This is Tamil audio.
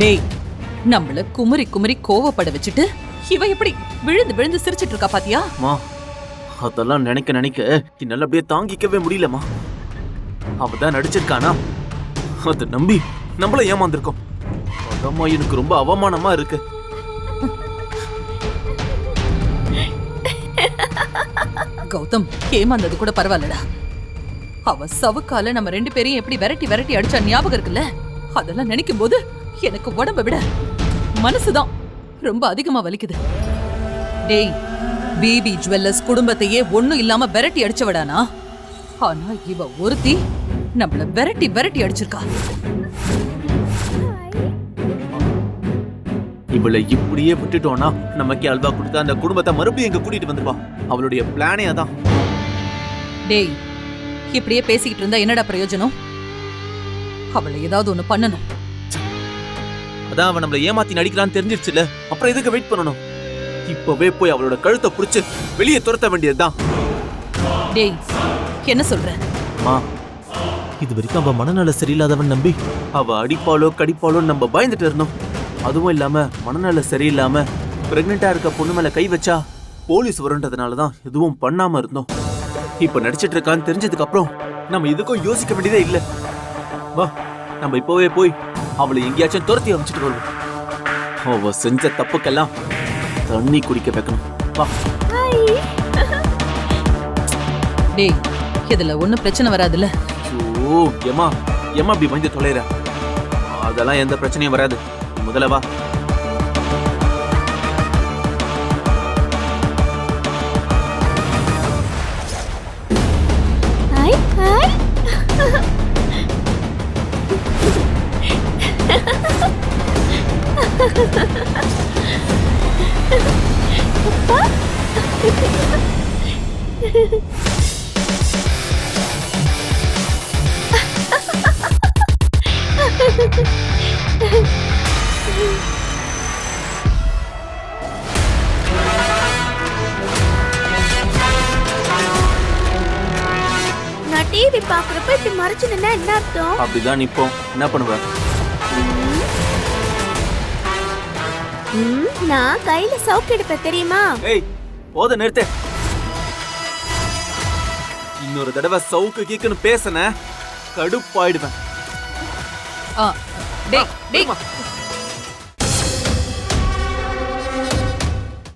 டேய், நம்மள குமரி குமரி கோவப்பட வச்சுட்டு இவ எப்படி விழுந்து விழுந்து சிரிச்சிட்டு இருக்கா பாத்தியா? மா, அதெல்லாம் நினைக்க நினைக்க என்னால அப்படியே தாங்கிக்கவே முடியலமா. அவதான் நடிச்சிருக்கானா, அதை நம்பி நம்மள ஏமாந்திருக்கோம். அதம்மா எனக்கு ரொம்ப அவமானமா இருக்கு. கௌதம், ஏமாந்தது கூட பரவாயில்லடா. அவ சவுக்கால நம்ம 2 பேரையும் எப்படி விரட்டி விரட்டி அடிச்சா ஞாபகம் இருக்குல்ல? அதெல்லாம் நினைக்கும் போது எனக்கு உடம்ப விட மனசுதான் ரொம்ப அதிகமா வலிக்குது. டேய், பிபி ஜுவல்லர்ஸ் குடும்பத்தையே ஒண்ணும் இல்லாம விரட்டி அடிச்சவடானா, ஆனா இவ ஒருத்தி நம்மள விரட்டி விரட்டி அடிச்சிருக்கா. இவளை இப்படியே விட்டுட்டோம்னா நமக்கு அல்வா கொடுத்து அந்த குடும்பத்தை மறுபடியும் எங்க கூட்டிட்டு வந்துருவா. அவளுடைய பிளானே அதான். டேய், இப்படியே பேசிக்கிட்டு இருந்தா என்னடா பிரயோஜனம்? அவளை ஏதாவது ஒண்ணு பண்ணணும். அதான் அவன் நம்மள ஏமாத்தி நடிக்கிறான்னு தெரிஞ்சிருச்சுல, அப்புறம் எதுக்கு வெயிட் பண்ணணும்? இப்பவே போய் அவளோட கழுத்தை புடிச்சு வெளியே துரத்த வேண்டியதுதான். டேய், என்ன சொல்ற? மா, இது வரைக்கும் அவ மனநல சரியில்லாதவன் நம்பி அவ அடிப்பாளோ கடிப்பாளோ நம்ம பயந்துட்டு இருந்தோம். அதுவும் இல்லாம மனநல சரியில்லாம பிரெக்னெண்டா இருக்க பொண்ணு மேல கை வச்சா போலீஸ் வருன்றதுனாலதான் எதுவும் பண்ணாம இருந்தோம். இப்ப நடிச்சிட்டு இருக்கான்னு தெரிஞ்சதுக்கு அப்புறம் நம்ம இதுக்கும் யோசிக்க வேண்டியதே இல்ல. வா, நம்ம இப்பவே போய் அவளை எங்கேயாச்சும் துரத்தி அமைச்சிட்டு வருவோம். அவ செஞ்ச தப்புக்கெல்லாம் தண்ணி குடிக்க வைக்கணும். வா. டேய், இதுல ஒண்ணும் பிரச்சனை வராதுல்ல? ஐயோ, ஏமா ஏமா அப்படி வந்து தொலைற? அதெல்லாம் எந்த பிரச்சனையும் வராது. முதல்ல வா. நான் டிவி பாக்குறப்ப இப்படி மறைச்சு நின்னா என்ன அர்த்தம்? அப்படிதான் நிப்போம். என்ன பண்ணுவ? நான் கையில சவுக்கு எடுப்பேன் தெரியுமா? ஏய், போத நிறுத்து. இன்னொரு தடவை சவுக்கு கீக்குன்னு பேசன கடுப்பாயிடுவேன். டேய், டேய்,